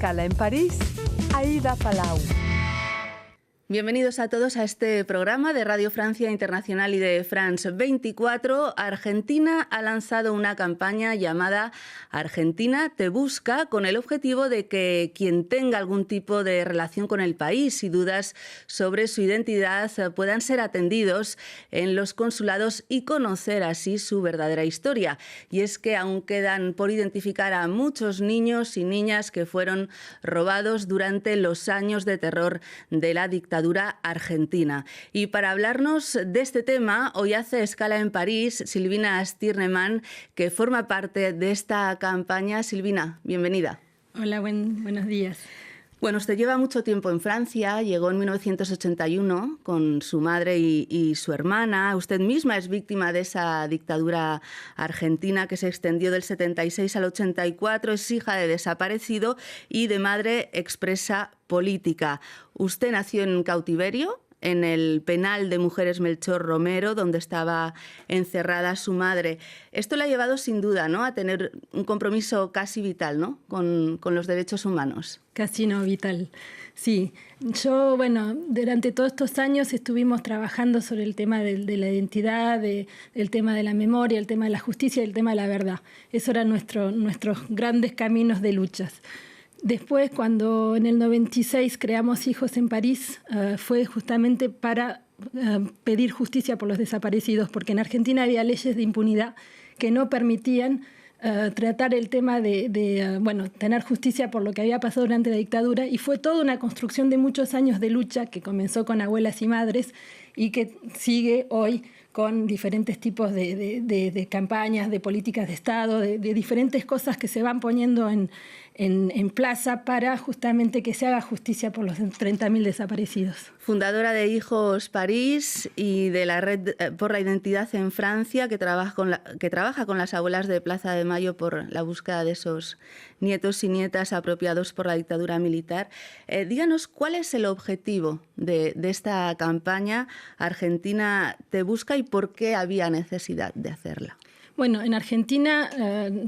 Escala en París, Aida Palau. Bienvenidos a todos a este programa de Radio Francia Internacional y de France 24. Argentina ha lanzado una campaña llamada Argentina te busca, con el objetivo de que quien tenga algún tipo de relación con el país y dudas sobre su identidad puedan ser atendidos en los consulados y conocer así su verdadera historia. Y es que aún quedan por identificar a muchos niños y niñas que fueron robados durante los años de terror de la dictadura argentina. Y para hablarnos de este tema, hoy hace escala en París Silvina Stirnemann, que forma parte de esta campaña. Silvina, bienvenida. Hola, buenos días. Bueno, usted lleva mucho tiempo en Francia, llegó en 1981 con su madre y su hermana. Usted misma es víctima de esa dictadura argentina que se extendió del 76 al 84, es hija de desaparecido y de madre expresa política. Usted nació en cautiverio, en el penal de mujeres Melchor Romero, donde estaba encerrada su madre. Esto le ha llevado sin duda, ¿no?, a tener un compromiso casi vital, ¿no?, con los derechos humanos. Casi no vital, sí. Yo, durante todos estos años estuvimos trabajando sobre el tema de la identidad, el tema de la memoria, el tema de la justicia y el tema de la verdad. Eso eran nuestros grandes caminos de luchas. Después, cuando en el 96 creamos Hijos en París, fue justamente para pedir justicia por los desaparecidos, porque en Argentina había leyes de impunidad que no permitían tratar el tema de tener justicia por lo que había pasado durante la dictadura, y fue toda una construcción de muchos años de lucha que comenzó con abuelas y madres y que sigue hoy con diferentes tipos de campañas, de políticas de Estado, de diferentes cosas que se van poniendo en plaza para justamente que se haga justicia por los 30.000 desaparecidos. Fundadora de Hijos París y de la Red por la Identidad en Francia, que trabaja con las abuelas de Plaza de Mayo por la búsqueda de esos nietos y nietas apropiados por la dictadura militar. Díganos, ¿cuál es el objetivo de esta campaña Argentina te busca y por qué había necesidad de hacerla? Bueno, en Argentina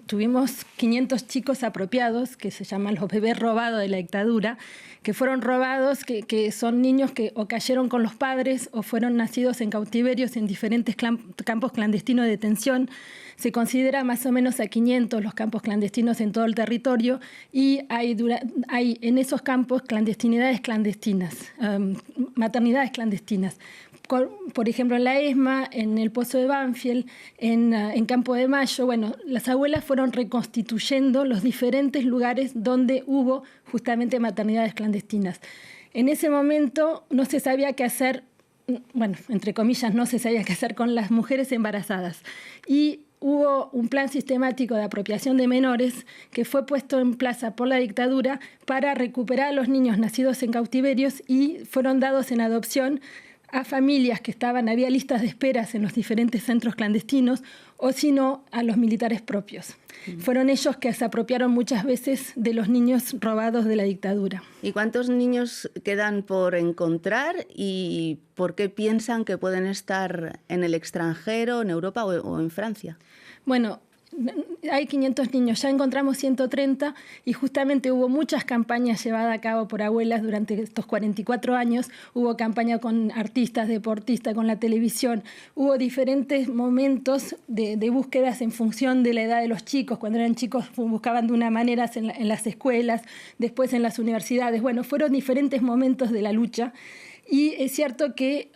tuvimos 500 chicos apropiados, que se llaman los bebés robados de la dictadura, que fueron robados, que son niños que o cayeron con los padres o fueron nacidos en cautiverios en diferentes campos clandestinos de detención. Se considera más o menos a 500 los campos clandestinos en todo el territorio, y hay en esos campos clandestinidades clandestinas, maternidades clandestinas. Por ejemplo, en la ESMA, en el Pozo de Banfield, en Campo de Mayo. Bueno, las abuelas fueron reconstituyendo los diferentes lugares donde hubo justamente maternidades clandestinas. En ese momento no se sabía qué hacer, entre comillas, no se sabía qué hacer con las mujeres embarazadas. Y hubo un plan sistemático de apropiación de menores que fue puesto en plaza por la dictadura para recuperar a los niños nacidos en cautiverios, y fueron dados en adopción a familias que había listas de esperas en los diferentes centros clandestinos, o si no, a los militares propios. Fueron ellos que se apropiaron muchas veces de los niños robados de la dictadura. ¿Y cuántos niños quedan por encontrar y por qué piensan que pueden estar en el extranjero, en Europa o en Francia? Bueno, hay 500 niños, ya encontramos 130, y justamente hubo muchas campañas llevadas a cabo por abuelas durante estos 44 años. Hubo campaña con artistas, deportistas, con la televisión. Hubo diferentes momentos de búsquedas en función de la edad de los chicos. Cuando eran chicos buscaban de una manera en las escuelas, después en las universidades. Bueno, fueron diferentes momentos de la lucha. Y es cierto que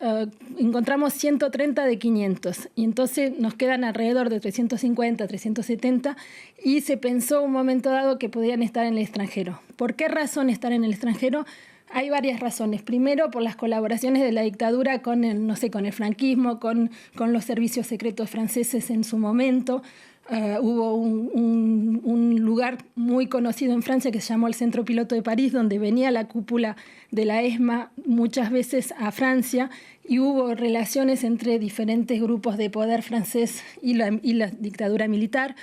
encontramos 130 de 500, y entonces nos quedan alrededor de 350, 370, y se pensó un momento dado que podían estar en el extranjero. ¿Por qué razón estar en el extranjero? Hay varias razones. Primero, por las colaboraciones de la dictadura con el franquismo, con los servicios secretos franceses en su momento. Hubo un lugar muy conocido en Francia que se llamó el Centro Piloto de París, donde venía la cúpula de la ESMA muchas veces a Francia y hubo relaciones entre diferentes grupos de poder francés y la dictadura militar.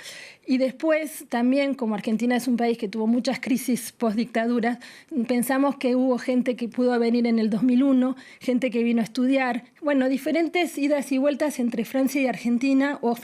Y después también, como Argentina es un país que tuvo muchas crisis post-dictaduras, pensamos que hubo gente que pudo venir en el 2001, gente que vino a estudiar, bueno, diferentes idas y vueltas entre Francia y Argentina, o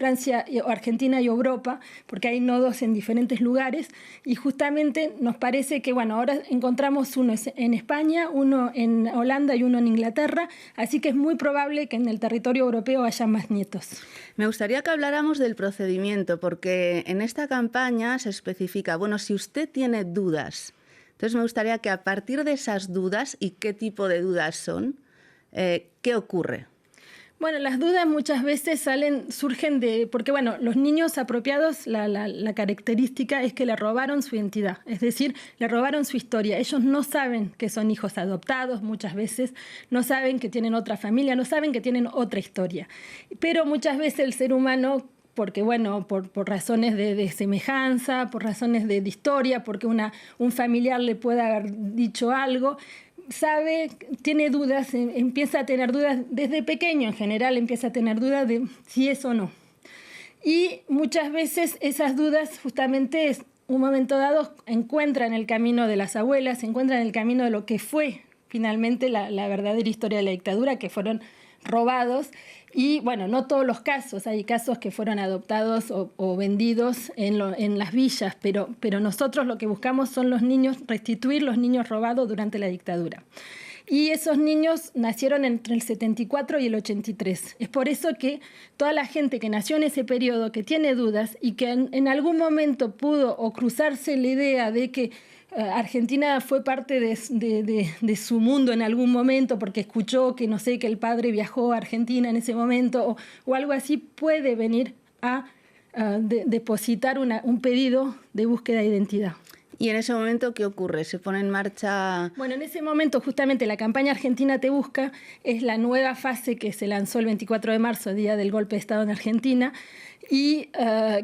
Argentina y Europa, porque hay nodos en diferentes lugares, y justamente nos parece que, bueno, ahora encontramos uno en España, uno en Holanda y uno en Inglaterra, así que es muy probable que en el territorio europeo haya más nietos. Me gustaría que habláramos del procedimiento, porque en esta campaña se especifica, bueno, si usted tiene dudas, entonces me gustaría que a partir de esas dudas, y qué tipo de dudas son, ¿qué ocurre? Bueno, las dudas muchas veces surgen porque bueno, los niños apropiados, la característica es que le robaron su identidad, es decir, le robaron su historia. Ellos no saben que son hijos adoptados muchas veces, no saben que tienen otra familia, no saben que tienen otra historia. Pero muchas veces el ser humano, porque bueno, por razones de semejanza, por razones de historia, porque un familiar le puede haber dicho algo, tiene dudas, empieza a tener dudas desde pequeño en general, empieza a tener dudas de si es o no. Y muchas veces esas dudas justamente un momento dado encuentran el camino de las abuelas, encuentran el camino de lo que fue finalmente la verdadera historia de la dictadura, que fueron robados. Y bueno, no todos los casos, hay casos que fueron adoptados o vendidos en las villas, pero nosotros lo que buscamos son restituir los niños robados durante la dictadura. Y esos niños nacieron entre el 74 y el 83. Es por eso que toda la gente que nació en ese periodo, que tiene dudas y que en algún momento pudo o cruzarse la idea de que Argentina fue parte de su mundo en algún momento porque escuchó que, no sé, que el padre viajó a Argentina en ese momento o algo así, puede venir a depositar un pedido de búsqueda de identidad. ¿Y en ese momento qué ocurre? ¿Se pone en marcha? Bueno, en ese momento justamente la campaña Argentina Te Busca es la nueva fase que se lanzó el 24 de marzo, día del golpe de Estado en Argentina, y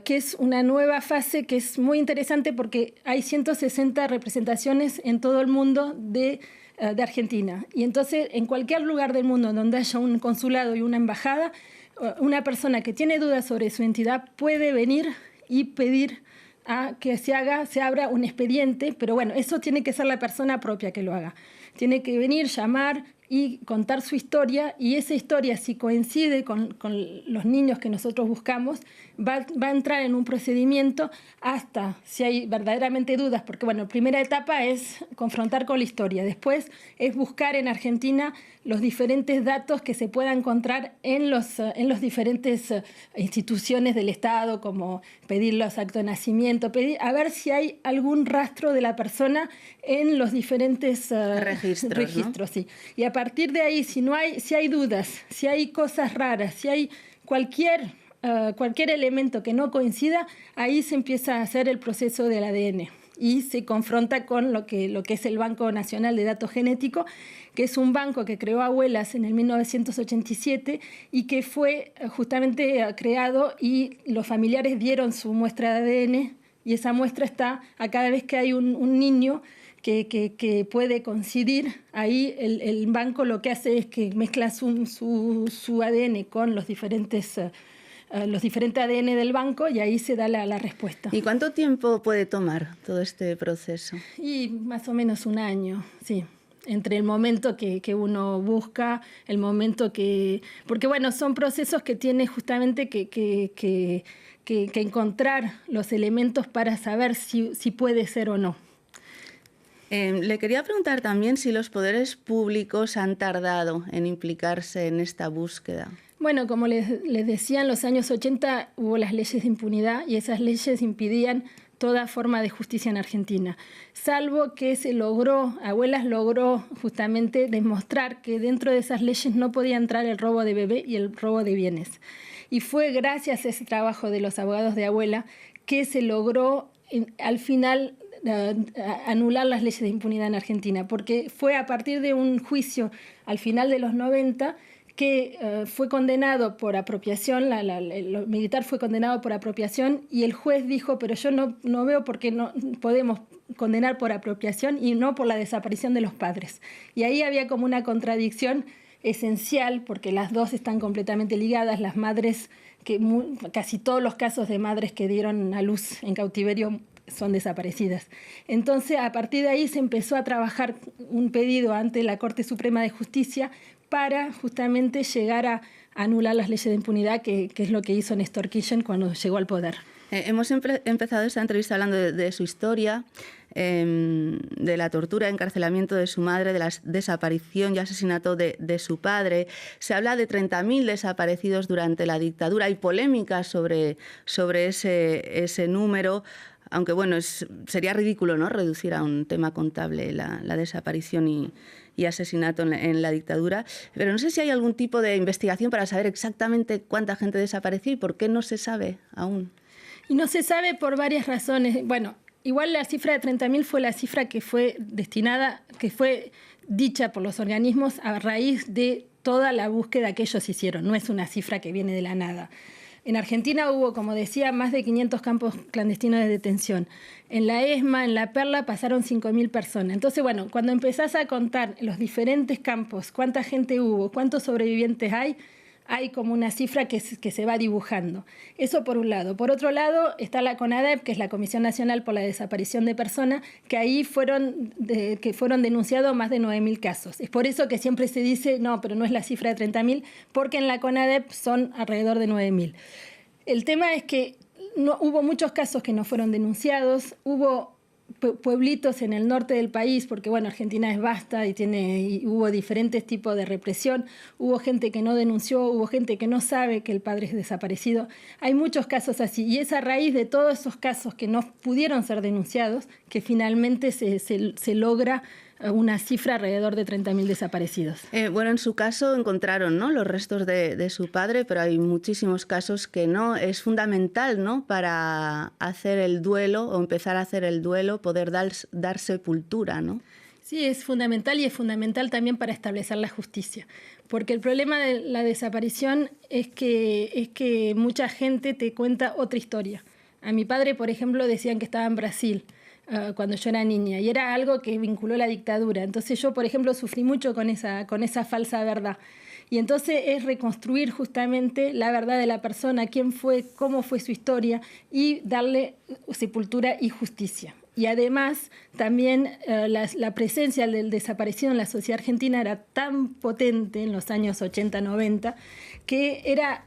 que es una nueva fase que es muy interesante porque hay 160 representaciones en todo el mundo de Argentina. Y entonces, en cualquier lugar del mundo donde haya un consulado y una embajada, una persona que tiene dudas sobre su identidad puede venir y pedir a que se abra un expediente, pero bueno, eso tiene que ser la persona propia que lo haga. Tiene que venir, llamar y contar su historia, y esa historia, si coincide con los niños que nosotros buscamos, va a entrar en un procedimiento hasta si hay verdaderamente dudas, porque bueno, la primera etapa es confrontar con la historia, después es buscar en Argentina los diferentes datos que se puedan encontrar en los diferentes instituciones del Estado, como pedir los actos de nacimiento, a ver si hay algún rastro de la persona en los diferentes registros, ¿no? Sí. Y a partir de ahí, si hay dudas, si hay cosas raras, si hay cualquier elemento que no coincida, ahí se empieza a hacer el proceso del ADN y se confronta con lo que es el Banco Nacional de Datos Genéticos, que es un banco que creó Abuelas en el 1987 y que fue justamente creado, y los familiares dieron su muestra de ADN, y esa muestra está a cada vez que hay un niño que puede coincidir. Ahí el banco lo que hace es que mezcla su ADN con los diferentes ADN del banco, y ahí se da la respuesta. ¿Y cuánto tiempo puede tomar todo este proceso? Y más o menos un año, sí. Entre el momento que uno busca, el momento porque bueno, son procesos que tiene justamente que encontrar los elementos para saber si puede ser o no. Le quería preguntar también si los poderes públicos han tardado en implicarse en esta búsqueda. Bueno, como les decía, en los años 80 hubo las leyes de impunidad, y esas leyes impidían toda forma de justicia en Argentina, salvo que Abuelas logró justamente demostrar que dentro de esas leyes no podía entrar el robo de bebé y el robo de bienes. Y fue gracias a ese trabajo de los abogados de Abuela que se logró al final anular las leyes de impunidad en Argentina, porque fue a partir de un juicio al final de los 90 que fue condenado por apropiación, el militar fue condenado por apropiación, y el juez dijo, pero yo no veo por qué no podemos condenar por apropiación y no por la desaparición de los padres. Y ahí había como una contradicción esencial, porque las dos están completamente ligadas. Las madres, casi todos los casos de madres que dieron a luz en cautiverio son desaparecidas. Entonces, a partir de ahí se empezó a trabajar un pedido ante la Corte Suprema de Justicia para justamente llegar a anular las leyes de impunidad, que es lo que hizo Néstor Kirchner cuando llegó al poder. Hemos empezado esta entrevista hablando de su historia, de la tortura, encarcelamiento de su madre, de la desaparición y asesinato de su padre. Se habla de 30.000 desaparecidos durante la dictadura. Hay polémicas sobre ese número, aunque bueno, sería ridículo, ¿no?, reducir a un tema contable la desaparición y asesinato en la dictadura. Pero no sé si hay algún tipo de investigación para saber exactamente cuánta gente desapareció y por qué no se sabe aún. Y no se sabe por varias razones. Bueno, igual la cifra de 30.000 fue la cifra que fue destinada, que fue dicha por los organismos a raíz de toda la búsqueda que ellos hicieron. No es una cifra que viene de la nada. En Argentina hubo, como decía, más de 500 campos clandestinos de detención. En la ESMA, en la Perla, pasaron 5.000 personas. Entonces, bueno, cuando empezás a contar los diferentes campos, cuánta gente hubo, cuántos sobrevivientes hay como una cifra que se va dibujando. Eso por un lado. Por otro lado está la CONADEP, que es la Comisión Nacional por la Desaparición de Personas, que ahí fueron denunciados más de 9.000 casos. Es por eso que siempre se dice, no, pero no es la cifra de 30.000, porque en la CONADEP son alrededor de 9.000. El tema es que hubo muchos casos que no fueron denunciados, hubo pueblitos en el norte del país, porque bueno, Argentina es vasta y hubo diferentes tipos de represión, hubo gente que no denunció, hubo gente que no sabe que el padre es desaparecido. Hay muchos casos así, y es a raíz de todos esos casos que no pudieron ser denunciados que finalmente se logra una cifra alrededor de 30.000 desaparecidos. Bueno, en su caso encontraron, ¿no?, los restos de su padre, pero hay muchísimos casos que no. Es fundamental, ¿no?, para hacer el duelo o empezar a hacer el duelo, poder dar sepultura, ¿no? Sí, es fundamental, y es fundamental también para establecer la justicia. Porque el problema de la desaparición es que mucha gente te cuenta otra historia. A mi padre, por ejemplo, decían que estaba en Brasil cuando yo era niña, y era algo que vinculó la dictadura. Entonces yo, por ejemplo, sufrí mucho con esa falsa verdad. Y entonces es reconstruir justamente la verdad de la persona, quién fue, cómo fue su historia, y darle sepultura y justicia. Y además también la presencia del desaparecido en la sociedad argentina era tan potente en los años 80-90 que era,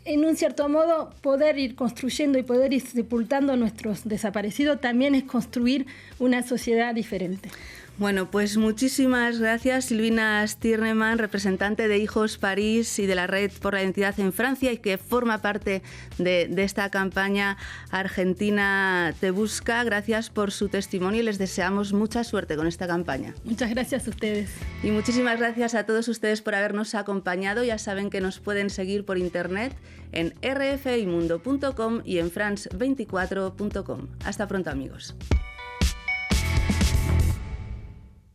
en un cierto modo, poder ir construyendo y poder ir sepultando a nuestros desaparecidos también es construir una sociedad diferente. Bueno, pues muchísimas gracias, Sylvina Stirnemann, representante de Hijos París y de la Red por la Identidad en Francia, y que forma parte de esta campaña Argentina te busca. Gracias por su testimonio y les deseamos mucha suerte con esta campaña. Muchas gracias a ustedes. Y muchísimas gracias a todos ustedes por habernos acompañado. Ya saben que nos pueden seguir por internet en rfimundo.com y en france24.com. Hasta pronto, amigos.